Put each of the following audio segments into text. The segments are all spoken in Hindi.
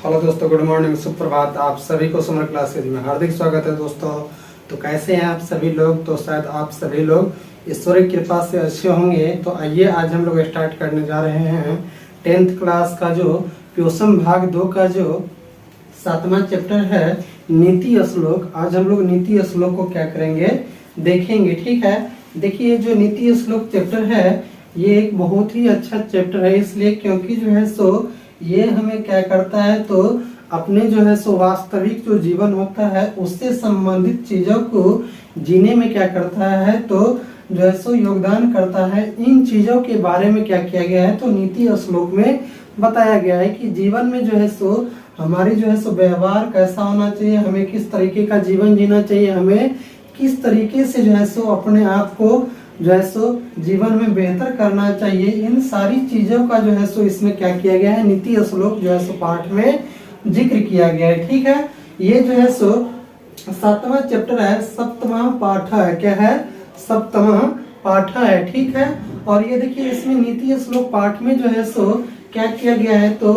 हेलो दोस्तों, गुड मॉर्निंग, सुप्रभात। आप सभी को समर क्लासेज में हार्दिक स्वागत है दोस्तों। तो कैसे हैं आप सभी लोग? तो शायद आप सभी लोग ईश्वर की कृपा से अच्छे होंगे। तो आइए आज हम लोग स्टार्ट करने जा रहे हैं 10th क्लास का जो प्योसम भाग 2 का जो 7वां चैप्टर है नीति श्लोक। आज हम लोग नीति श्लोक को क्या करेंगे, देखेंगे। ठीक है, देखिए जो नीति श्लोक चैप्टर है ये एक बहुत ही अच्छा चैप्टर है, इसलिए क्योंकि जो है सो ये हमें क्या करता है तो अपने जो है सो वास्तविक जो जीवन होता है उससे संबंधित चीजों को जीने में क्या करता है तो जो है सो योगदान करता है। इन चीजों के बारे में क्या किया गया है तो नीति श्लोक में बताया गया है कि जीवन में जो है सो हमारी जो है सो व्यवहार कैसा होना चाहिए, हमें किस तरीके का जीवन जीना चाहिए, हमें किस तरीके से जो है सो अपने आप को जो है सो जीवन में बेहतर करना चाहिए। इन सारी चीजों का जो है सो इसमें क्या किया गया है, नीति श्लोक जो है सो पाठ में जिक्र किया गया है। ठीक है, ये जो है सो 7वां चैप्टर है, 7वां पाठ है। क्या है? 7वां पाठ है। ठीक है, और ये देखिए इसमें नीति श्लोक पाठ में जो है सो क्या किया गया है तो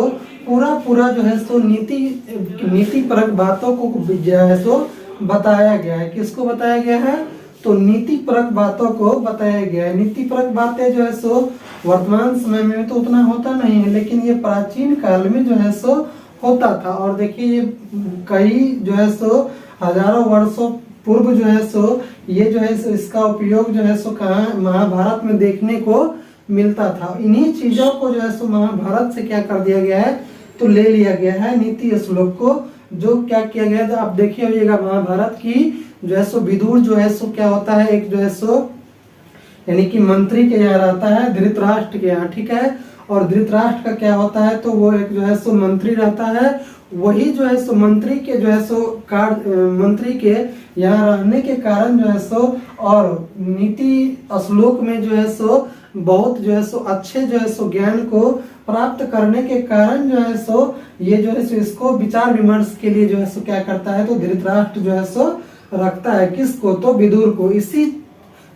पूरा जो है सो नीति परक बातों को जो है सो बताया गया है। किसको बताया गया है तो नीति परक बातों को बताया गया है। नीति परक बातें जो है सो वर्तमान समय में तो उतना होता नहीं है, लेकिन ये प्राचीन काल में जो है सो होता था। और देखिए ये कई जो है सो हजारों वर्षों पूर्व जो है सो ये जो है इसका उपयोग जो है सो कहाँ महाभारत में देखने को मिलता था। इन्हीं चीजों को जो है सो महाभारत से क्या कर दिया गया है तो ले लिया गया है नीति श्लोक को। जो क्या किया गया है आप देखिए होइएगा महाभारत की जो है सो विदुर जो है सो क्या होता है, एक जो है सो यानी कि मंत्री के यहाँ रहता है धृतराष्ट्र के यहाँ। ठीक है, और धृतराष्ट्र का क्या होता है तो वो एक जो है सो मंत्री रहता है। वही जो है सो मंत्री के जो है सो मंत्री के यहाँ रहने के कारण जो है सो और नीति श्लोक में जो है सो बहुत जो है सो अच्छे जो है सो ज्ञान को प्राप्त करने के कारण जो है सो ये जो है सो इसको विचार विमर्श के लिए जो है सो क्या करता है तो धृतराष्ट्र जो है सो रखता है। किसको तो विदुर को। इसी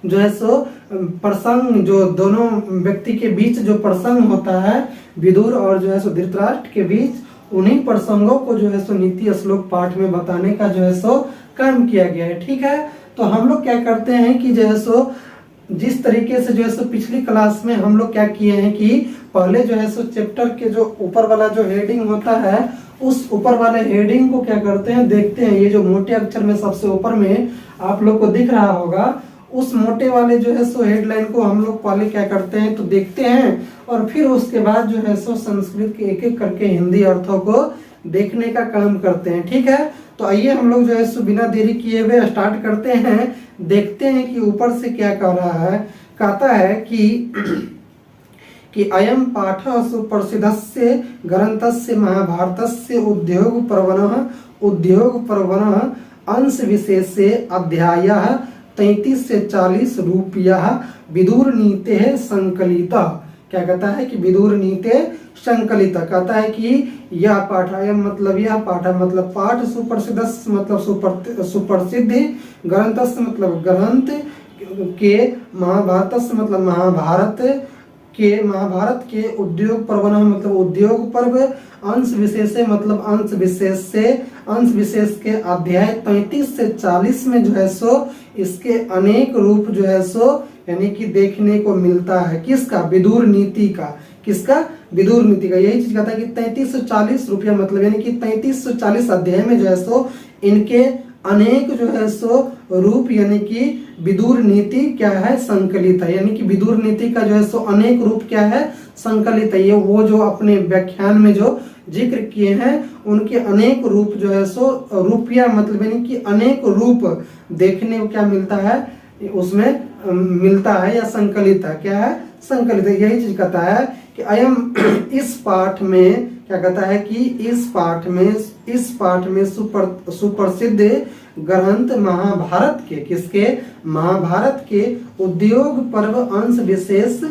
जो है सो प्रसंग जो दोनों व्यक्ति के बीच जो प्रसंग होता है विदुर और जो है सो धृतराष्ट्र के बीच, उन्हीं प्रसंगों को जो है सो नीति श्लोक पाठ में बताने का जो है सो काम किया गया है। ठीक है, तो हम लोग क्या करते हैं कि जो है सो जिस तरीके से जो है सो पिछली क्लास में हम लोग क्या किए हैं कि पहले जो है सो चैप्टर के जो ऊपर वाला जो हेडिंग होता है उस ऊपर वाले हेडिंग को क्या करते हैं देखते हैं। ये जो मोटे अक्षर में सबसे ऊपर में आप लोग को दिख रहा होगा, उस मोटे वाले जो है सो हेडलाइन को हम लोग पहले क्या करते हैं तो देखते हैं और फिर उसके बाद जो है सो संस्कृत के एक एक करके हिंदी अर्थों को देखने का काम करते हैं। ठीक है, तो आइए हम लोग जो है सो बिना देरी किए हुए स्टार्ट करते हैं। देखते हैं कि ऊपर से क्या कह रहा है। कहता है कि अयम पाठ सुप्रसिद्धस्य ग्रंथस्य महाभारतस्य उद्योग प्रवण अंश विशेषे अध्यायः 33 से 40 रूपयः विदुर नीते संकलिता। क्या कहता है कि विदुर नीते संकलित। कहता है कि यह पाठ अयम मतलब यह पाठ मतलब पाठ सुप्रसिद्ध मतलब सुप्रसिद्ध ग्रंथ मतलब ग्रंथ के महाभारत मतलब महाभारत के उद्योग पर्व मतलब उद्योग पर्व अंश विशेष मतलब अंश विशेष के अध्याय 33 से 40 में जो है सो इसके अनेक रूप जो है सो यानी कि देखने को मिलता है। किसका? विदुर नीति का। किसका? विदुर नीति का। यही चीज कहता है कि 3340 रुपया मतलब यानी कि 3340 अध्याय में जो है सो इनके अनेक जो है सो रूप यानी कि विदुर नीति क्या है संकलित है। यानी कि विदुर नीति का जो है सो अनेक रूप क्या है संकलित है। ये वो जो अपने व्याख्यान में जो जिक्र किए हैं उनके अनेक रूप जो है सो रूपया मतलब यानी कि अनेक रूप देखने को क्या मिलता है उसमें मिलता है या संकलित है। क्या है? संकलित है। यही चीज कहता है कि अयम इस पाठ में क्या कहता है कि इस पाठ में सुप्रसिद्ध ग्रंथ महाभारत के किसके? महाभारत के उद्योग पर्व अंश विशेष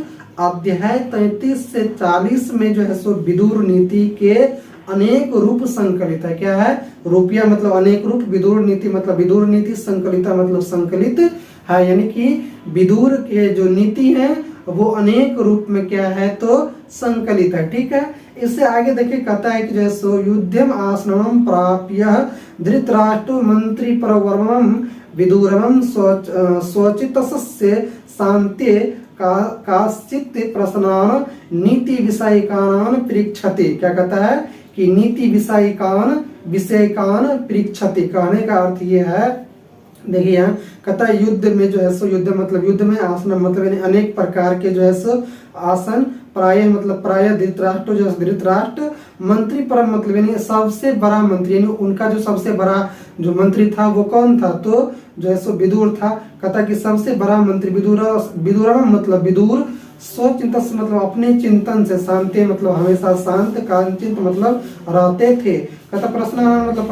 अध्याय 33 से 40 में जो है सो विदुर नीति के अनेक रूप संकलित है। क्या है? रूपया मतलब अनेक रूप, विदुर नीति मतलब विदुर नीति, संकलिता मतलब संकलित है। यानी कि विदुर के जो नीति है वो अनेक रूप में क्या है तो संकलित है। ठीक है, इससे आगे देखिए कहता है कि जो है सो युद्धम आसनम प्राप्य धृतराष्ट्र मंत्री परवर्मम विदुरमं स्वचितस्य शान्ते काश्चित् प्रश्नान् नीति विषयिकान् परीक्षति। क्या कहता है कि नीति विषयिकान् परीक्षति। कहने का अर्थ ये है, देखिए यहाँ कहता है युद्ध में जो है सो, युद्ध मतलब युद्ध में आसन मतलब यानी अनेक प्रकार के जो है सो आसन, प्राय मतलब प्राय धृतराष्ट्र जो धृतराष्ट्र मंत्री पर मतलब यानी सबसे बड़ा मंत्री, यानी उनका जो सबसे बड़ा जो मंत्री था वो कौन था, तो जो है सो विदुर था। कहता कि सबसे बड़ा मंत्री विदुर मतलब विदुर स्वचिंतन से मतलब अपने चिंतन से, शांति मतलब हमेशा शांत, कांचित मतलब रहते थे। कहता प्रश्न मतलब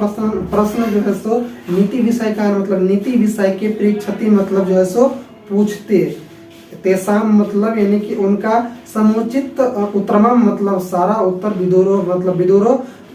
प्रश्न जो है सो नीति विषय का मतलब नीति विषय के परीक्षति मतलब जो है सो पूछते। तेसाम मतलब यानी कि उनका समुचित उत्तरम मतलब सारा उत्तर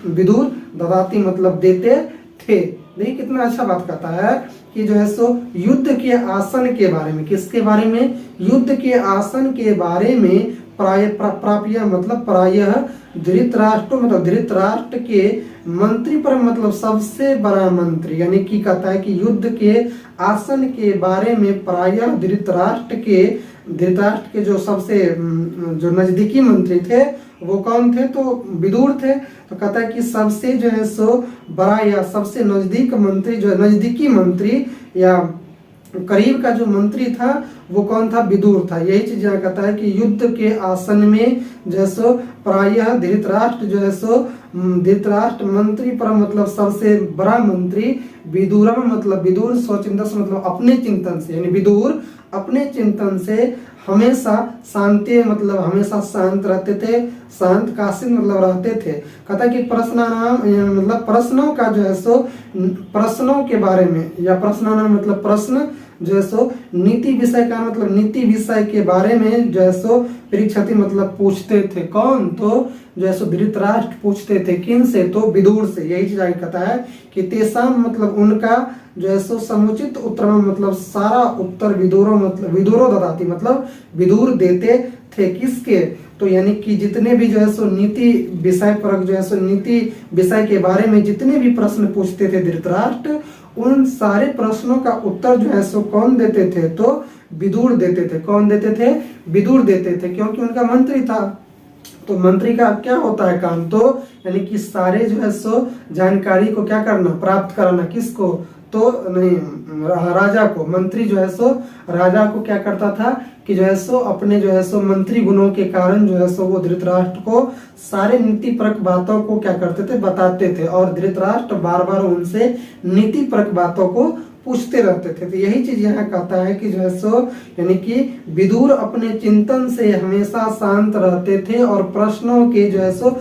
विदुर ददाती मतलब देते थे। देखिए कितना अच्छा बात कहता है कि जो है सो युद्ध के आसन के बारे में, किसके बारे में, युद्ध के आसन के बारे में प्राप्य मतलब प्रायः धृतराष्ट्र मतलब धृतराष्ट्र के मंत्री पर मतलब सबसे बड़ा मंत्री, यानी कि कहता है कि युद्ध के आसन के बारे में प्रायः धृतराष्ट्र के जो सबसे जो नजदीकी मंत्री थे वो कौन थे, तो विदुर थे। तो कहता है कि सबसे जो है सो बड़ा या सबसे नजदीक मंत्री जो नजदीकी मंत्री या करीब का जो मंत्री था वो कौन था, विदुर था। यही चीज यहाँ कहता है कि युद्ध के आसन में जो है सो प्रायः धृतराष्ट्र जो है सो धृतराष्ट्र मंत्री पर मतलब सबसे बड़ा मंत्री विदुरम मतलब विदुर स्वचिंतन से मतलब अपने चिंतन से, यानी विदुर अपने चिंतन से हमेशा शांति मतलब हमेशा शांत रहते थे, शांत काशित मतलब रहते थे। कहता कि प्रश्नानाम मतलब प्रश्नों का जो है सो प्रश्नों के बारे में या प्रश्नानाम मतलब प्रश्न जो है सो नीति विषय का मतलब नीति विषय के बारे में जो है सो परीक्षति मतलब पूछते थे। कौन, तो जो है सो धृतराष्ट्र पूछते थे। किन से, तो विदुर से। यही चीज आगे कहता है कि तेसाम मतलब उनका जो है सो समुचित उत्तर मतलब सारा उत्तर विदुरो ददाती मतलब विदुर देते थे। किसके, तो यानी कि जितने भी जो है सो नीति विषय पर जो है सो नीति विषय के बारे में जितने भी प्रश्न पूछते थे धृतराष्ट्र, उन सारे प्रश्नों का उत्तर जो है सो कौन देते थे, तो विदुर देते थे। कौन देते थे, विदुर देते थे, क्योंकि उनका मंत्री था। तो मंत्री का क्या होता है काम, तो यानी कि सारे जो है सो जानकारी को क्या करना, प्राप्त कराना। किसको, तो नहीं राजा को। मंत्री जो है सो राजा को क्या करता था कि जो है सो अपने जो है सो मंत्री गुणों के कारण जो है सो वो धृतराष्ट्र को सारे नीतिपरक बातों को क्या करते थे, बताते थे। और धृतराष्ट्र बार बार उनसे नीतिपरक बातों को पूछते रहते थे। तो यही चीज यहाँ कहता है कि जो है सो यानी कि विदुर अपने चिंतन से हमेशा शांत रहते थे और प्रश्नों के जो है सो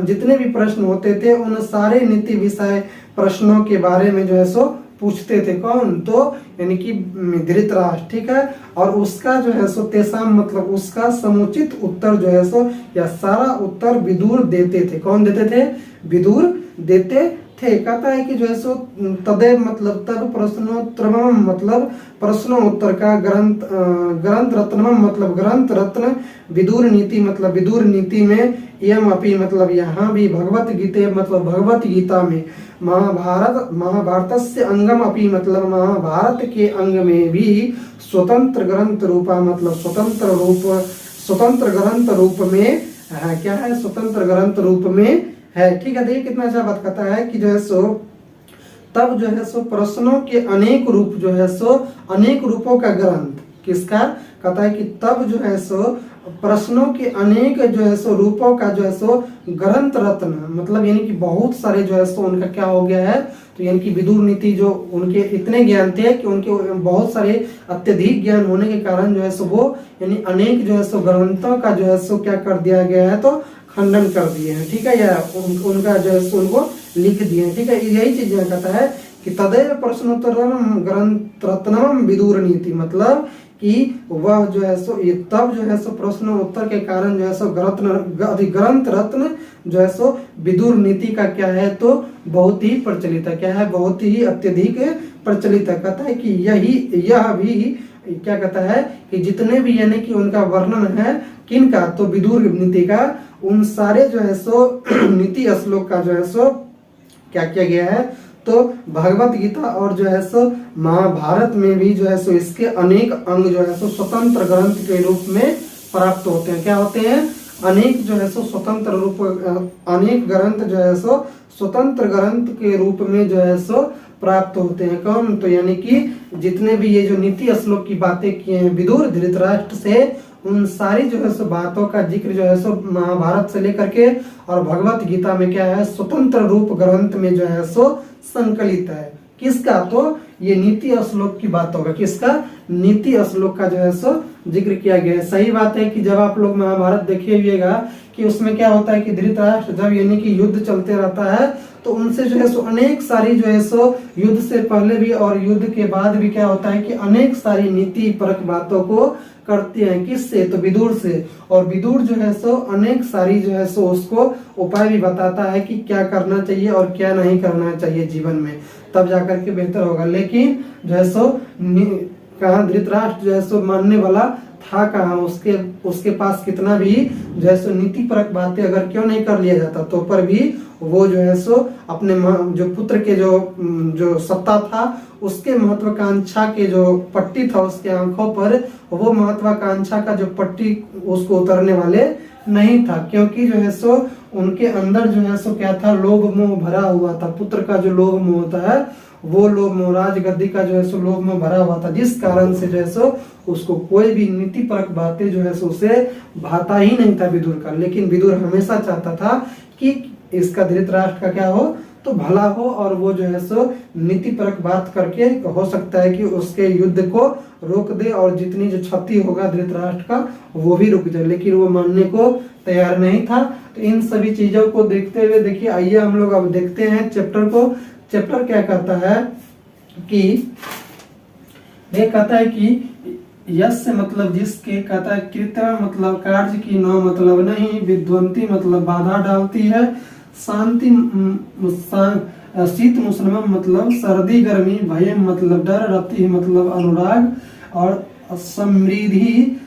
जितने भी प्रश्न होते थे उन सारे नीति विषय प्रश्नों के बारे में जो है सो पूछते थे। कौन, तो यानी कि धृतराष्ट्र। ठीक है, और उसका जो है सो तेसाम मतलब उसका समुचित उत्तर जो है सो या सारा उत्तर विदुर देते थे। कौन देते थे, विदुर देते थे। कहता है कि जो है सो तदेव मतलब तब प्रश्नोत्तरम मतलब प्रश्नोत्तर का ग्रंथ रत्नम मतलब ग्रंथ रत्न विदुर नीति मतलब विदुर नीति में यम अपि मतलब यहाँ भी भगवत गीते मतलब भगवत गीता में महाभारत से अंगम अपि मतलब महाभारत के अंग में भी स्वतंत्र ग्रंथ रूपा मतलब स्वतंत्र ग्रंथ रूप में क्या है, स्वतंत्र ग्रंथ रूप में है। ठीक है, देखिए कितना अच्छा बात कहता है कि जो है सो तब जो है सो प्रश्नों के अनेक रूप जो है सो अनेक रूपों का ग्रंथ। किसका, कहता है कि तब जो है सो प्रश्नों के अनेक जो है सो रूपों का जो है सो ग्रंथ रत्न मतलब यानी कि बहुत सारे जो है सो उनका क्या हो गया है, तो यानी कि विदुर नीति जो उनके इतने ज्ञान थे कि उनके बहुत सारे अत्यधिक ज्ञान होने के कारण जो है सो वो यानी अनेक जो है सो ग्रंथों का जो है सो क्या कर दिया गया है, तो खंडन कर दिए हैं। ठीक है, या उनका जो है सो उनको लिख दिए हैं। ठीक है, यही चीज कहता है कि तदैव प्रश्नोत्तरम ग्रंथ रत्नम विदुर नीति मतलब कि वह जो है सो ये तब जो है सो प्रश्न उत्तर के कारण जो है सो ग्रंथ रत्न जो है सो विदुर नीति का क्या है, तो बहुत ही प्रचलित है। क्या है, बहुत ही अत्यधिक प्रचलित है। कहता है कि यह भी क्या कहता है कि जितने भी यानी कि उनका वर्णन है किन का, तो विदुर नीति का, उन सारे जो है सो नीति श्लोक का जो है सो क्या किया गया है, तो भगवत गीता और जो है सो महाभारत में भी जो है सो इसके अनेक अंग जो है सो स्वतंत्र ग्रंथ के रूप में प्राप्त होते हैं। क्या होते हैं? अनेक जो है सो स्वतंत्र रूप, अनेक ग्रंथ जो है सो स्वतंत्र ग्रंथ के रूप में जो है सो प्राप्त होते हैं। कौन? तो यानी कि जितने भी ये जो नीति श्लोक की बातें किए हैं विदुर धृतराष्ट्र से, उन सारी जो है सो बातों का जिक्र जो है सो महाभारत से लेकर के और भगवत गीता में क्या है, स्वतंत्र रूप ग्रंथ में जो है सो संकलित है। किसका? तो ये नीति श्लोक की बात होगा। किसका? नीति श्लोक का जो है सो जिक्र किया गया है। सही बात है कि जब आप लोग महाभारत देखे हुएगा कि उसमें क्या होता है कि धृतराष्ट्र जब यानी कि युद्ध चलते रहता है तो उनसे जो है सो अनेक सारी जो है सो युद्ध से पहले भी और युद्ध के बाद भी क्या होता है कि अनेक सारी नीति परक बातों को करते हैं। किससे? तो विदुर से। और विदुर जो है सो अनेक सारी जो है सो उसको उपाय भी बताता है कि क्या करना चाहिए और क्या नहीं करना चाहिए जीवन में, तब जाकर के बेहतर होगा। लेकिन जो है सो कहाँ धृतराष्ट्र जो है सो मानने वाला था कहाँ, उसके पास कितना भी जो है सो नीति परक बातें अगर क्यों नहीं कर लिया जाता तो पर भी वो जो है सो अपने जो पुत्र के जो सत्ता था उसके महत्वाकांक्षा के जो पट्टी था उसके आंखों पर, वो महत्वाकांक्षा का जो पट्टी उसको उतरने वाले नहीं था। क्योंकि जो है सो उनके अंदर जो है सो क्या था, लोभ मोह भरा हुआ था। पुत्र का जो लोभ मोह होता है वो लोभ मोह, राजगद्दी का जो है सो लोभ मोह भरा हुआ था, जिस कारण से जो है सो उसको कोई भी नीति परक बातें जो है सो उसे भाता ही नहीं था विदुर का। लेकिन विदुर हमेशा चाहता था कि इसका धृतराष्ट्र का क्या हो, तो भला हो, और वो जो है सो नीति परक बात करके हो सकता है कि उसके युद्ध को रोक दे और जितनी जो क्षति होगा धृतराष्ट्र का वो भी रुक जाए। लेकिन वो मानने को तैयार नहीं था। तो इन सभी चीजों को देखते हुए देखिए, आइए हम लोग अब देखते हैं चैप्टर को। चैप्टर क्या कहता है कि ये कहता है कि यश मतलब जिसके, कहता है कृत्य मतलब कार्य की, न मतलब नहीं, विद्वंती मतलब बाधा डालती है, शांति शीत मुसलमान मतलब सर्दी गर्मी, भय मतलब डर, रति मतलब अनुराग, और समृद्धि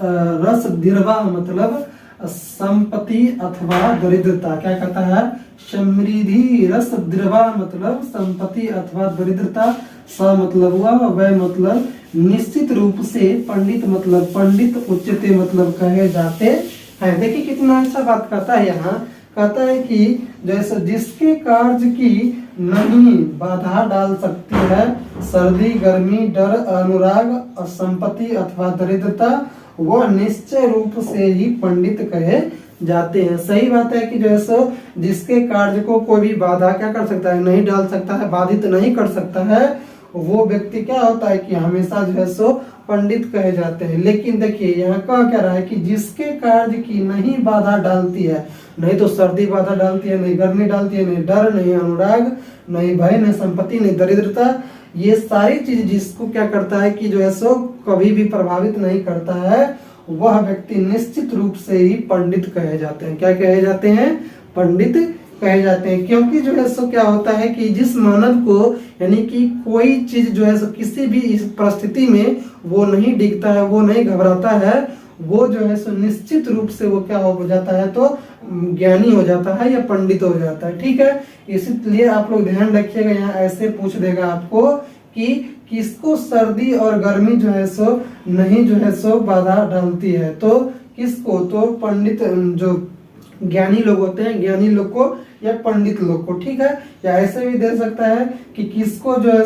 रस दीर्घा मतलब संपत्ति अथवा दरिद्रता। क्या कहता है? समृद्धि रस दीर्घा मतलब संपत्ति अथवा दरिद्रता। स मतलब हुआ, वह मतलब निश्चित रूप से, पंडित मतलब पंडित, उच्चते मतलब कहे जाते हैं। देखिए कितना अच्छा बात कहता है यहाँ। कहता है कि जैसे जिसके कार्य की नहीं बाधा डाल सकती है, सर्दी गर्मी डर अनुराग संपत्ति अथवा दरिद्रता, वह निश्चय रूप से ही पंडित कहे जाते हैं। सही बात है कि जैसे जिसके कार्य को कोई भी बाधा क्या कर सकता है, नहीं डाल सकता है, बाधित नहीं कर सकता है, वो व्यक्ति क्या होता है कि हमेशा जो है सो पंडित कहे जाते हैं। लेकिन देखिए यहाँ कहा क्या रहा है कि जिसके कार्य की नहीं बाधा डालती है, नहीं तो सर्दी बाधा डालती है, नहीं गर्मी डालती है, नहीं डर, नहीं अनुराग, नहीं भय, नहीं संपत्ति, नहीं दरिद्रता, ये सारी चीज जिसको क्या करता है कि जो है सो कभी भी प्रभावित नहीं करता है, वह व्यक्ति निश्चित रूप से ही पंडित कहे जाते हैं। क्या कहे जाते हैं? पंडित कहे जाते हैं। क्योंकि जो है सो क्या होता है कि जिस मानव को यानी कि कोई चीज जो है सो किसी भी इस परिस्थिति में वो नहीं डिगता है, वो नहीं घबराता है, वो जो है सो निश्चित रूप से वो क्या हो जाता है, तो ज्ञानी हो जाता है या पंडित हो जाता है। ठीक है, इसलिए आप लोग ध्यान रखिएगा, यहाँ ऐसे पूछ देगा आपको कि किसको सर्दी और गर्मी जो है सो नहीं जो है सो बाधा डालती है, तो किसको? तो पंडित जो ज्ञानी लोग होते हैं, ज्ञानी लोग को या पंडित लोग को। ठीक है, या ऐसे भी दे सकता है कि किसको जो है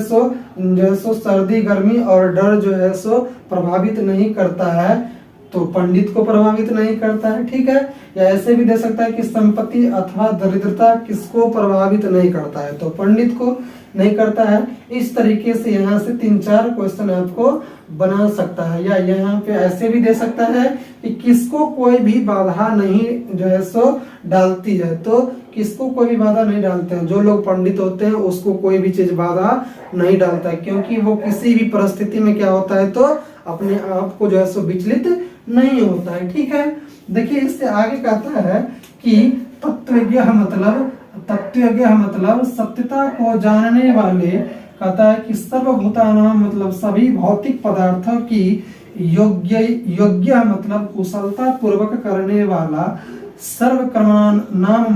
सो सर्दी गर्मी और डर जो है सो प्रभावित नहीं करता है, तो पंडित को प्रभावित नहीं करता है। ठीक है, या ऐसे भी दे सकता है कि संपत्ति अथवा दरिद्रता किसको प्रभावित नहीं करता है, तो पंडित को नहीं करता है। इस तरीके से यहाँ से 3-4 क्वेश्चन आपको बना सकता है। या यहाँ पे ऐसे भी दे सकता है कि किसको कोई भी बाधा नहीं जो है सो डालती है, तो किसको कोई भी बाधा नहीं डालते हैं, जो लोग पंडित होते हैं उसको कोई भी चीज बाधा नहीं डालता है, क्योंकि वो किसी भी परिस्थिति में क्या होता है, तो अपने आप को जो है सो विचलित नहीं होता है। ठीक है, देखिए इससे आगे कहता है कि तत्वज्ञ मतलब सत्यता को जानने वाले। कहता है कि सर्वभूतानां मतलब सभी भौतिक पदार्थों की योग्य योग्य मतलब कुशलता पूर्वक करने वाला, सर्वकर्माणाम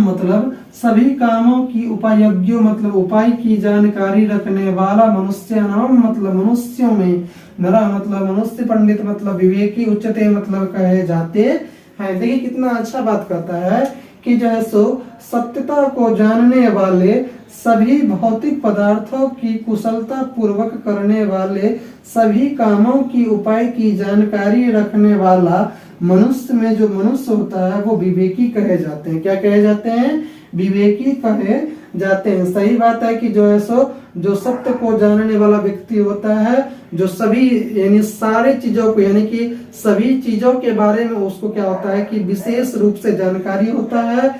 मतलब सभी कामों की, उपायज्ञो मतलब उपाय की जानकारी रखने वाला, मनुष्यानाम मतलब मनुष्यों में, नरा मतलब मनुष्य, पंडित मतलब विवेकी, उच्चते मतलब कहे जाते हैं। देखिए कितना अच्छा बात कहता है कि जो है सो सत्यता को जानने वाले, सभी भौतिक पदार्थों की कुशलता पूर्वक करने वाले, सभी कामों की उपाय की जानकारी रखने वाला मनुष्य में जो मनुष्य होता है वो विवेकी कहे जाते हैं। क्या कहे जाते हैं? विवेकी कहे जाते हैं। सही बात है कि जो है सो जो सत्य को जानने वाला व्यक्ति होता है, जो सभी यानी सारे चीजों को, यानी कि सभी चीजों के बारे में उसको क्या होता है कि विशेष रूप से जानकारी होता है,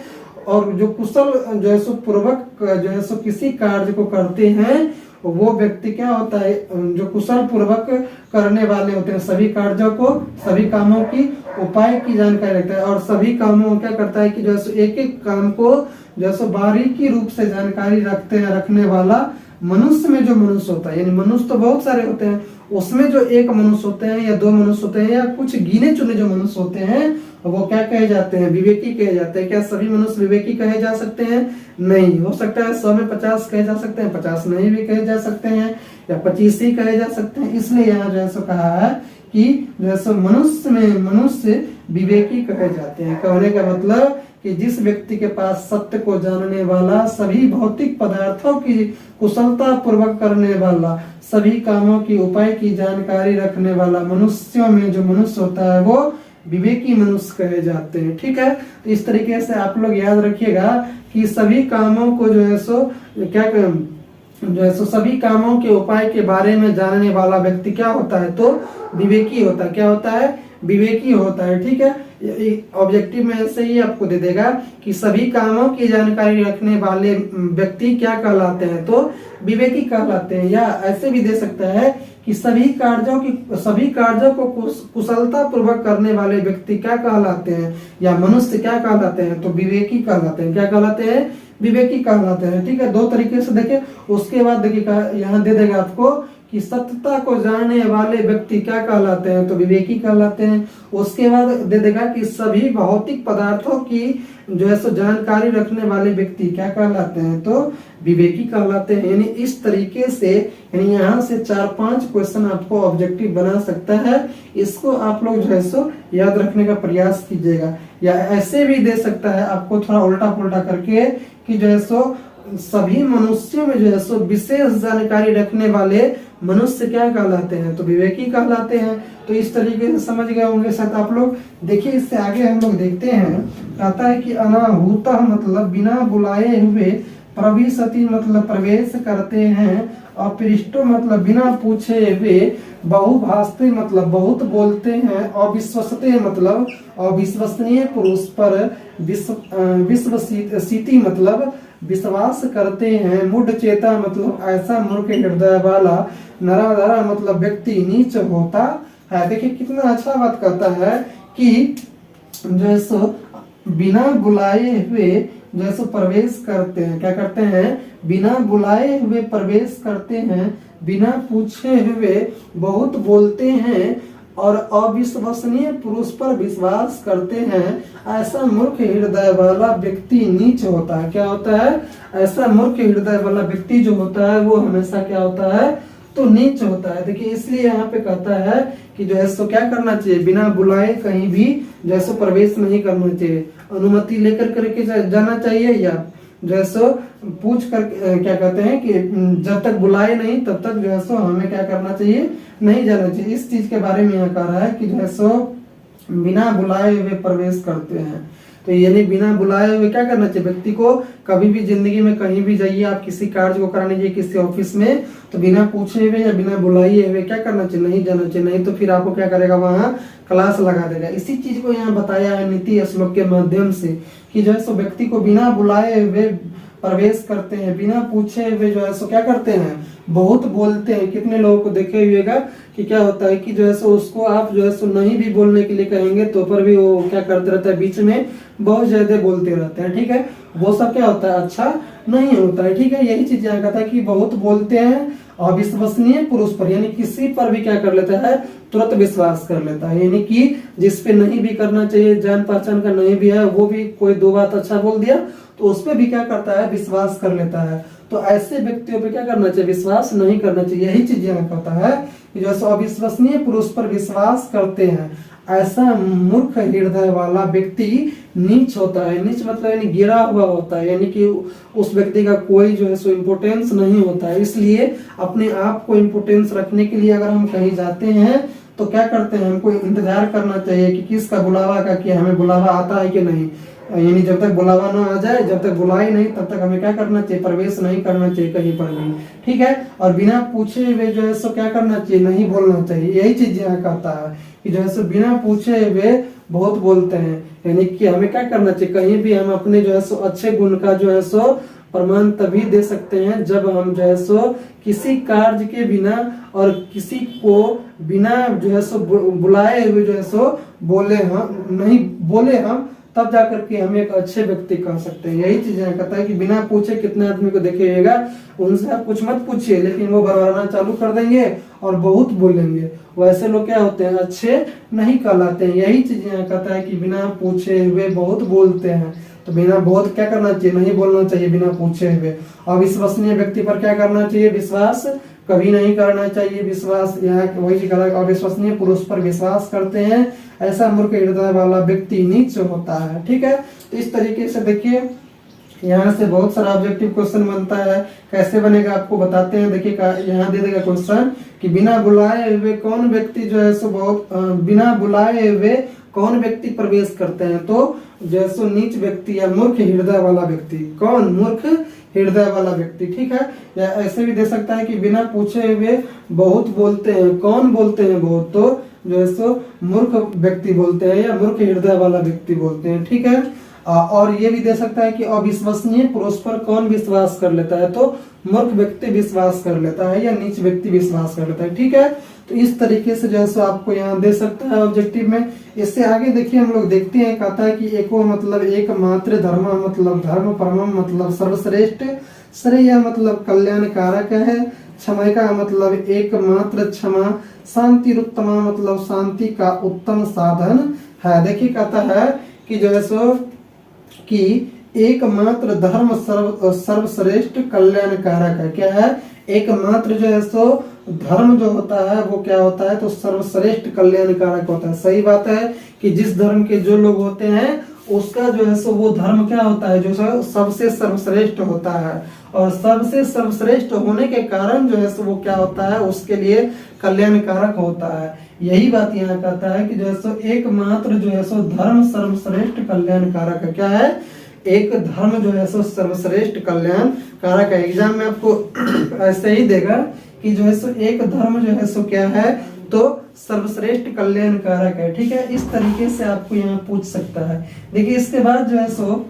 और जो कुशल जो है सो पूर्वक जो है सो किसी कार्य को करते हैं वो व्यक्ति क्या होता है, जो कुशल पूर्वक करने वाले होते हैं, सभी कार्यों को, सभी कामों की उपाय की जानकारी रखता है, और सभी कामों को क्या करता है कि जो है एक एक काम को जो है बारीकी रूप से जानकारी रखने वाला मनुष्य में जो मनुष्य होता है, यानी मनुष्य तो बहुत सारे होते हैं, उसमें जो एक मनुष्य होते हैं या दो मनुष्य होते हैं या कुछ गिने चुने जो मनुष्य होते हैं वो क्या कहे जाते हैं? विवेकी कहे जाते हैं। क्या सभी मनुष्य विवेकी कहे जा सकते हैं? नहीं। हो सकता है 100 में 50 कहे जा सकते हैं, 50 नहीं भी कहे जा सकते हैं, या 25 ही कहे जा सकते हैं। इसलिए यहाँ जो है सो कहा है कि जो है सो मनुष्य में मनुष्य विवेकी कहे जाते हैं। कहने का मतलब कि जिस व्यक्ति के पास सत्य को जानने वाला, सभी भौतिक पदार्थों की कुशलता पूर्वक करने वाला, सभी कामों की उपाय की जानकारी रखने वाला मनुष्यों में जो मनुष्य होता है वो विवेकी मनुष्य कहे जाते हैं। ठीक है, तो इस तरीके से आप लोग याद रखिएगा कि सभी कामों को जो है सो क्या जो है सो सभी कामों के उपाय के बारे में जानने वाला व्यक्ति क्या होता है? तो विवेकी होता है। क्या होता है? विवेकी होता है। ठीक है, ऑब्जेक्टिव में ऐसे ही आपको दे देगा कि सभी कामों की जानकारी रखने वाले व्यक्ति क्या कहलाते हैं? तो विवेकी कहलाते हैं। या ऐसे भी दे सकता है कि सभी कार्यों को कुशलता पूर्वक करने वाले व्यक्ति क्या कहलाते हैं, या मनुष्य क्या कहलाते हैं? तो विवेकी कहलाते हैं। क्या कहलाते हैं? विवेकी कहलाते हैं। ठीक है, दो तरीके से देखे। उसके बाद देखिए यहाँ दे देगा आपको कि सत्यता को जानने वाले व्यक्ति क्या कहलाते हैं? तो विवेकी कहलाते हैं। उसके बाद दे देगा कि सभी भौतिक पदार्थों की जो है सो जानकारी रखने वाले व्यक्ति क्या कहलाते हैं? तो विवेकी कहलाते हैं। यानी इस तरीके से, यानी यहाँ से 4-5 क्वेश्चन आपको ऑब्जेक्टिव बना सकता है। इसको आप लोग जो है सो याद रखने का प्रयास कीजिएगा। या ऐसे भी दे सकता है आपको थोड़ा उल्टा पुल्टा करके कि जो है सो सभी मनुष्यों में जो है सो विशेष जानकारी रखने वाले मनुष्य क्या कहलाते हैं? तो विवेकी कहलाते हैं। तो इस तरीके से समझ गए होंगे शायद आप लोग। देखिए इससे आगे हम लोग देखते हैं, कहता है कि अनाहूतः मतलब बिना बुलाए हुए, प्रविशति मतलब प्रवेश करते हैं, अपृष्टो मतलब बिना पूछे हुए, बहुभाषते मतलब बहुत बोलते हैं, अविश्वसते मतलब अविश्वसनीय पुरुष पर विश्वसीति मतलब विश्वास करते हैं, मूढ़ चेता मतलब ऐसा मूर्ख हृदय वाला, नराधरा मतलब व्यक्ति नीच होता है। देखिए कितना अच्छा बात कहता है कि जो है सो बिना बुलाए हुए जो है सो प्रवेश करते हैं। क्या करते हैं? बिना बुलाए हुए प्रवेश करते हैं, बिना पूछे हुए बहुत बोलते हैं, और अविश्वसनीय पुरुष पर विश्वास करते हैं, ऐसा मूर्ख हृदय वाला व्यक्ति नीच होता है। क्या होता है? ऐसा मूर्ख हृदय वाला व्यक्ति जो होता है वो हमेशा क्या होता है? तो नीच होता है। देखिए इसलिए यहाँ पे कहता है कि जो है सो क्या करना चाहिए? बिना बुलाए कहीं भी जो है सो प्रवेश नहीं करना चाहिए, अनुमति लेकर करके जाना चाहिए, या जो है सो पूछ कर क्या कहते हैं कि जब तक बुलाए नहीं तब तक जो है सो हमें क्या करना चाहिए? नहीं जाना चाहिए। इस चीज के बारे में यहाँ कह रहा है कि जो है सो बिना बुलाए हुए प्रवेश करते हैं। तो यानी बिना बुलाए हुए क्या करना चाहिए? व्यक्ति को कभी भी जिंदगी में कहीं भी जाइए, आप किसी कार्य को कराने जाइए किसी ऑफिस में, तो बिना पूछे हुए या बिना बुलाए हुए क्या करना चाहिए? नहीं जाना चाहिए। नहीं तो फिर आपको क्या करेगा? वहाँ क्लास लगा देगा। इसी चीज को यहाँ बताया है नीति श्लोक के माध्यम से कि जो है सो व्यक्ति को बिना बुलाए हुए प्रवेश करते हैं, बिना पूछे हुए जो है सो क्या करते हैं? बहुत बोलते हैं। कितने लोगों को देखे हुएगा कि क्या होता है कि जो है सो उसको आप जो है सो नहीं भी बोलने के लिए कहेंगे तो पर भी वो क्या करते रहता है, बीच में बहुत ज्यादा बोलते रहते हैं। ठीक है, वो सब क्या होता है, अच्छा नहीं होता है। ठीक है, यही चीज यहाँ कहता है कि बहुत बोलते हैं अविश्वसनीय पुरुष पर, यानी किसी पर भी क्या कर लेता है, तुरंत विश्वास कर लेता है। यानी कि जिस पे नहीं भी करना चाहिए, जान पहचान का नहीं भी है, वो भी कोई दो बात अच्छा बोल दिया तो उस पे भी क्या करता है, विश्वास कर लेता है। तो ऐसे व्यक्तियों पे क्या करना चाहिए, विश्वास नहीं करना चाहिए। यही चीज यहाँ कहता है कि जो अविश्वसनीय पुरुष पर विश्वास करते हैं, ऐसा मूर्ख हृदय वाला व्यक्ति नीच होता है। नीच मतलब यानी गिरा हुआ होता है, यानी कि उस व्यक्ति का कोई जो है सो इम्पोर्टेंस नहीं होता है। इसलिए अपने आप को इम्पोर्टेंस रखने के लिए अगर हम कहीं जाते हैं तो क्या करते हैं, हमको इंतजार करना चाहिए कि किसका बुलावा का, कि हमें बुलावा आता है कि नहीं। यानी जब तक बुलावा ना आ जाए, जब तक बुलाए नहीं, तब तक हमें क्या करना चाहिए, प्रवेश नहीं करना चाहिए कहीं पर भी। ठीक है, और बिना पूछे हुए जो है सो क्या करना चाहिए, नहीं बोलना चाहिए। यही चीज यहाँ कहता है कि जो है सो बिना पूछे हुए बहुत बोलते हैं, यानी कि हमें क्या करना चाहिए, कहीं भी हम अपने जो है सो अच्छे गुण का जो है सो प्रमाण तभी दे सकते हैं जब हम जो है सो किसी कार्य के बिना और किसी को बिना जो है सो बुलाए हुए जो है सो बोले हम नहीं बोले हम, तब जाकर के हम एक अच्छे व्यक्ति कह सकते हैं। यही चीज कहता है कि बिना पूछे, कितने आदमी को देखेगा उनसे आप कुछ मत पूछिए, लेकिन वो बरबराना चालू कर देंगे और बहुत बोलेंगे, वैसे लोग क्या होते हैं, अच्छे नहीं कहलाते हैं। यही चीज यहाँ कहता है कि बिना पूछे हुए बहुत बोलते हैं। तो बिना बहुत क्या करना चाहिए, नहीं बोलना चाहिए बिना पूछे हुए। अविश्वसनीय व्यक्ति पर क्या करना चाहिए, विश्वास कभी नहीं करना चाहिए। विश्वास यहाँ वही कहा, अविश्वसनीय पुरुष पर विश्वास करते हैं, ऐसा मूर्ख हृदय वाला व्यक्ति नीच होता है। ठीक है, तो इस तरीके से देखिए यहाँ से बहुत सारा ऑब्जेक्टिव क्वेश्चन बनता है। कैसे बनेगा आपको बताते हैं। देखिए यहाँ दे देगा क्वेश्चन कि बिना बुलाए हुए कौन व्यक्ति जो है सो बहुत बिना बुलाए हुए कौन व्यक्ति प्रवेश करते हैं, तो जैसो नीच व्यक्ति या मूर्ख हृदय वाला व्यक्ति। कौन, मूर्ख हृदय वाला व्यक्ति। ठीक है, या ऐसे भी दे सकता है कि बिना पूछे हुए बहुत बोलते हैं। कौन बोलते हैं बहुत, तो जो है सो मूर्ख व्यक्ति बोलते हैं या मूर्ख हृदय वाला व्यक्ति बोलते हैं। ठीक है, और ये भी दे सकता है कि अविश्वसनीय पुरुष पर कौन विश्वास कर लेता है, तो मूर्ख व्यक्ति विश्वास कर लेता है या नीच व्यक्ति विश्वास कर लेता है। ठीक है, तो इस तरीके से जो है सो आपको यहाँ दे सकता है ऑब्जेक्टिव में। इससे आगे देखिए हम लोग देखते हैं, कहता है कि एको मतलब एकमात्र धर्म, मतलब धर्म परमम मतलब सर्वश्रेष्ठ, श्रेय मतलब कल्याणकारक है, क्षमा का मतलब एकमात्र क्षमा, शांति उत्तमा मतलब शांति का उत्तम साधन है। देखिए कहता है कि जो है सो कि एकमात्र धर्म सर्वश्रेष्ठ कल्याणकारक है। क्या है, एकमात्र जो है सो धर्म जो होता है वो क्या होता है, तो सर्वश्रेष्ठ कल्याणकारक होता है। सही बात है कि जिस धर्म के जो लोग होते हैं उसका जो है सो वो धर्म क्या होता है, जो सबसे सर्वश्रेष्ठ होता है, और सबसे सर्वश्रेष्ठ होने के कारण जो है सो वो क्या होता है, उसके लिए कल्याणकारक होता है। यही बात यहाँ कहता है कि जो है सो एकमात्र जो है सो धर्म सर्वश्रेष्ठ कल्याणकारक है। क्या है, एक धर्म जो है सो सर्वश्रेष्ठ कल्याणकारक है। एग्जाम में आपको ऐसे ही देगा कि जो है सो एक धर्म जो है सो क्या है, तो सर्वश्रेष्ठ कल्याणकारक है। ठीक है, इस तरीके से आपको यहाँ पूछ सकता है। देखिए इसके बाद जो है सो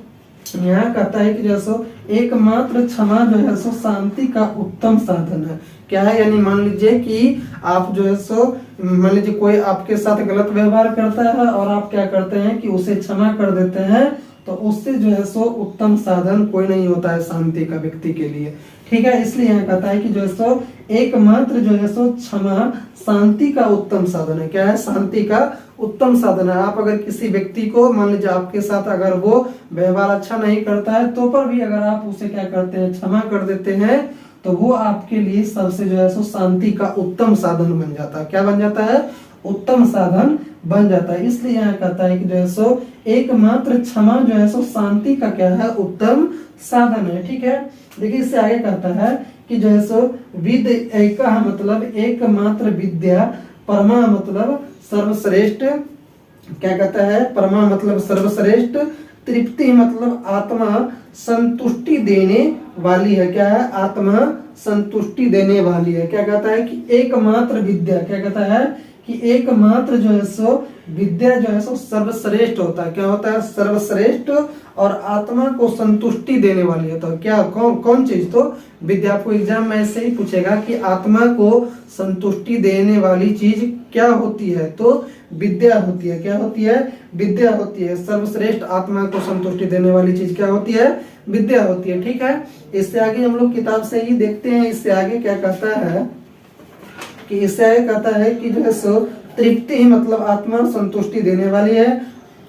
यहाँ कहता है कि जो है सो एकमात्र क्षमा जो है सो शांति का उत्तम साधन है। क्या है, यानी मान लीजिए कि आप जो है सो मान लीजिए कोई आपके साथ गलत व्यवहार करता है और आप क्या करते हैं कि उसे क्षमा कर देते हैं, तो उससे जो है सो उत्तम साधन कोई नहीं होता है शांति का व्यक्ति के लिए। ठीक है, इसलिए यहाँ कहता है कि जो है सो एकमात्र जो है सो क्षमा शांति का उत्तम साधन है। क्या है, शांति का उत्तम साधन है। आप अगर किसी व्यक्ति को मान लीजिए आपके साथ अगर वो व्यवहार अच्छा नहीं करता है तो पर भी अगर आप उसे क्या करते हैं, क्षमा कर देते हैं, तो वो आपके लिए सबसे जो है सो शांति का उत्तम साधन बन जाता है। क्या बन जाता है, उत्तम साधन बन जाता है। इसलिए यहाँ कहता है कि जो है सो एकमात्र क्षमा जो है सो शांति का क्या है, उत्तम साधन है। ठीक है, देखिए इससे आगे कहता है कि जो है सो विद एक मतलब एकमात्र विद्या, परमा मतलब सर्वश्रेष्ठ, क्या कहता है, परमा मतलब सर्वश्रेष्ठ, तृप्ति मतलब आत्मा संतुष्टि देने वाली है। क्या है, आत्मा संतुष्टि देने वाली है। क्या कहता है कि एकमात्र विद्या, क्या कहता है कि एकमात्र जो है सो विद्या जो है सो सर्वश्रेष्ठ होता है। क्या होता है? सर्वश्रेष्ठ और आत्मा को संतुष्टि देने वाली है। तो क्या कौन चीज? तो विद्या। आपको एग्जाम में ऐसे ही पूछेगा कि आत्मा को संतुष्टि देने वाली चीज क्या होती है? तो विद्या होती है। क्या होती है? विद्या होती है। सर्वश्रेष्ठ आत्मा को संतुष्टि देने वाली चीज क्या होती है? विद्या होती है। ठीक है, इससे आगे हम लोग किताब से ही देखते हैं। इससे आगे क्या कहता है कि इससे आगे कहता है कि जो है सो तृप्ति ही मतलब आत्मा संतुष्टि देने वाली है।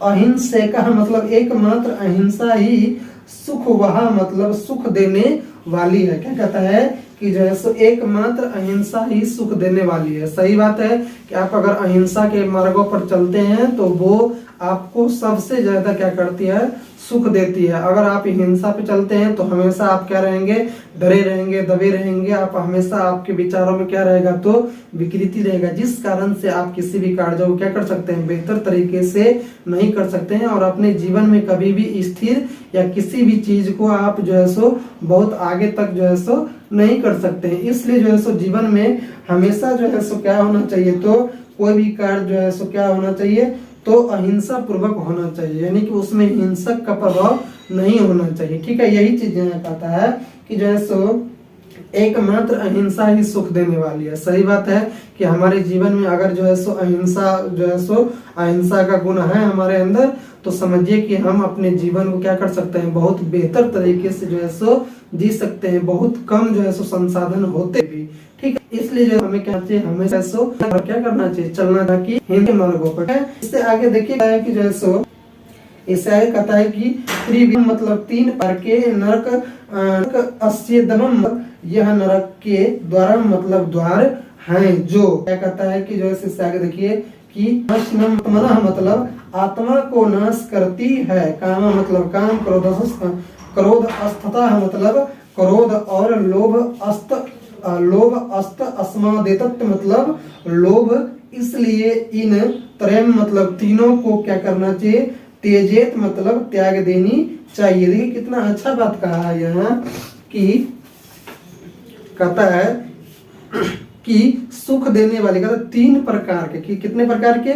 अहिंसा मतलब एकमात्र अहिंसा ही सुख वहा मतलब सुख देने वाली है। क्या कहता है कि जो है सो एकमात्र अहिंसा ही सुख देने वाली है। सही बात है कि आप अगर अहिंसा के मार्गों पर चलते हैं तो वो आपको सबसे ज्यादा क्या करती है? सुख देती है। अगर आप हिंसा पे चलते हैं तो हमेशा आप क्या रहेंगे? डरे रहेंगे, दबे रहेंगे। आप हमेशा आपके विचारों में क्या रहेगा? तो विकृति रहेगा, जिस कारण से आप किसी भी कार्य को क्या कर सकते हैं? बेहतर तरीके से नहीं कर सकते हैं और अपने जीवन में कभी भी स्थिर या किसी भी चीज को आप जो है सो बहुत आगे तक जो है सो नहीं कर सकते हैं। इसलिए जो है सो जीवन में हमेशा जो है सो क्या होना चाहिए? तो कोई भी कार्य जो है सो क्या होना चाहिए? तो अहिंसा पूर्वक होना चाहिए, यानी कि उसमें हिंसक का प्रभाव नहीं होना चाहिए। ठीक है, यही चीज यहाँ कहता है कि जो है सो एकमात्र अहिंसा ही सुख देने वाली है। सही बात है कि हमारे जीवन में अगर जो है सो अहिंसा जो है सो अहिंसा का गुण है हमारे अंदर, तो समझिए कि हम अपने जीवन को क्या कर सकते हैं? बहुत बेहतर तरीके से जो है सो जी सकते हैं। बहुत कम जो है सो संसाधन होते भी। ठीक है, इसलिए जो हमें क्या चाहिए? हमें सो क्या करना चाहिए? चलना चाहिए हिंदू मार्गों पर। इससे आगे देखिए कि जो है सो इससे आगे कहता है कि त्रिविध मतलब 3 प्रकार के नरक अस्येदमम यह नरक के द्वारा मतलब द्वार हैं। जो क्या कहता है कि जो है इससे आगे देखिए कि मनः मतलब आत्मा को नाश करती है। काम मतलब काम, क्रोध अस्थता मतलब क्रोध और लोभ अस्त अस्मादेतत् मतलब लोभ। इसलिए इन त्रयम मतलब तीनों को क्या करना चाहिए? तेजेत मतलब त्याग देनी चाहिए। देखिए कितना अच्छा बात कहा है यहाँ कि कहता है कि सुख देने वाले का 3 प्रकार के, कि कितने प्रकार के?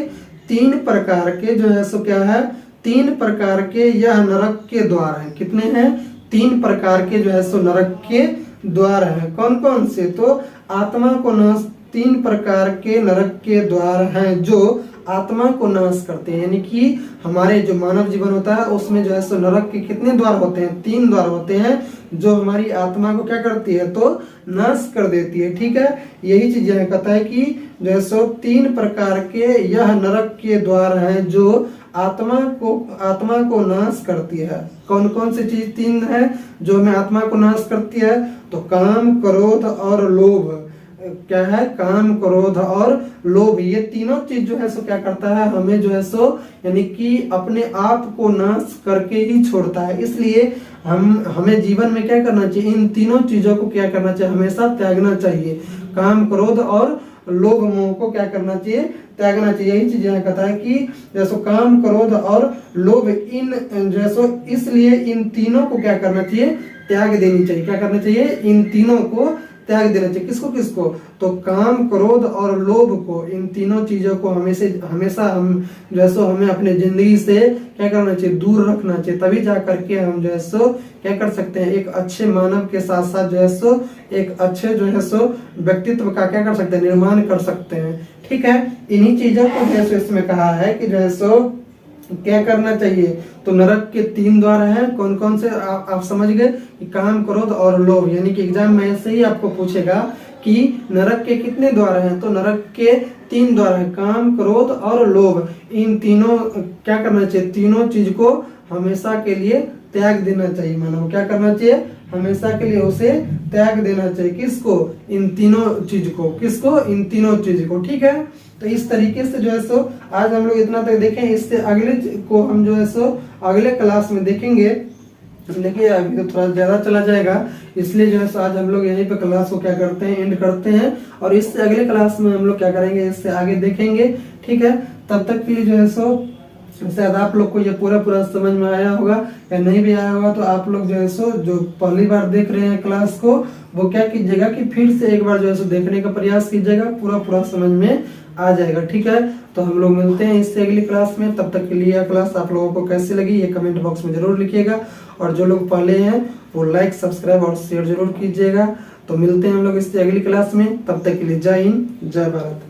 3 प्रकार के जो है सो क्या है? 3 प्रकार के यह नरक के द्वार हैं। कितने हैं? 3 प्रकार के जो है सो नरक के द्वार हैं। कौन कौन से? तो आत्मा को नाश 3 प्रकार के नरक के द्वार हैं जो आत्मा को नाश करते हैं। यानी कि हमारे जो मानव जीवन होता है उसमें जो है सो नरक के कितने द्वार होते हैं? 3 द्वार होते हैं जो हमारी आत्मा को क्या करती है? तो नाश कर देती है। ठीक है, यही चीज यहाँ कहता है कि जो है सो 3 प्रकार के यह नरक के द्वार हैं जो आत्मा को नाश करती है। कौन कौन सी चीज 3 है जो हमें आत्मा को नाश करती है? तो काम, क्रोध और लोभ। क्या है? काम, क्रोध और लोभ। ये तीनों चीज जो है सो क्या करता है? हमें जो है सो यानी कि अपने आप को नाश करके ही छोड़ता है। इसलिए हमें जीवन में क्या करना चाहिए? इन तीनों चीजों को क्या करना चाहिए? हमेशा त्यागना चाहिए। काम, क्रोध और लोभ मोह को क्या करना चाहिए? त्यागना चाहिए। यही चीज यहाँ कहता है कि जैसो काम, क्रोध और लोभ इन जैसो, इसलिए इन तीनों को क्या करना चाहिए? त्याग देनी चाहिए। क्या करना चाहिए? इन तीनों को त्याग देना चाहिए। किसको किसको? तो काम, क्रोध और लोभ को, इन तीनों चीजों को हमेशा हम जो है सो हमें अपने जिंदगी से क्या करना चाहिए? दूर रखना चाहिए। तभी जा करके हम जो है सो क्या कर सकते हैं? एक अच्छे मानव के साथ साथ जो है सो एक अच्छे जो है सो व्यक्तित्व का क्या कर सकते हैं? निर्माण कर सकते हैं। ठीक है, इन्हीं चीजों को जो है सो इसमें कहा है कि जो है सो क्या करना चाहिए? तो नरक के 3 द्वार हैं। कौन कौन से? आप समझ गए कि काम, क्रोध और लोभ। यानी कि एग्जाम में ऐसे ही आपको पूछेगा कि नरक के कितने द्वार हैं? तो नरक के 3 द्वार हैं, काम, क्रोध और लोभ। इन तीनों क्या करना चाहिए? तीनों चीज को हमेशा के लिए त्याग देना चाहिए। मानो क्या करना चाहिए? हमेशा के लिए उसे त्याग देना चाहिए। किसको? इन तीनों चीज को। किसको? इन तीनों चीज को। ठीक है, तो इस तरीके से जो है सो आज हम लोग इतना तक देखें। इससे अगले को हम जो है सो अगले क्लास में देखेंगे। देखिए अभी तो थोड़ा ज्यादा चला जाएगा, इसलिए जो है सो आज हम लोग यहीं पे क्लास को क्या करते हैं? एंड करते हैं। और इससे अगले क्लास में हम लोग क्या करेंगे? इससे आगे देखेंगे। ठीक है, तब तक के लिए जो है सो शायद आप लोग को ये पूरा समझ में आया होगा, या नहीं भी आया होगा तो आप लोग जो है सो जो पहली बार देख रहे हैं क्लास को, वो क्या कीजिएगा कि फिर से एक बार जो है सो देखने का प्रयास कीजिएगा, पूरा समझ में आ जाएगा। ठीक है, तो हम लोग मिलते हैं इससे अगली क्लास में। तब तक के लिए यह क्लास आप लोगों को कैसी लगी ये कमेंट बॉक्स में जरूर लिखिएगा, और जो लोग पहले हैं वो लाइक, सब्सक्राइब और शेयर जरूर कीजिएगा। तो मिलते हैं हम लोग इससे अगली क्लास में, तब तक के लिए जय हिंद, जय भारत।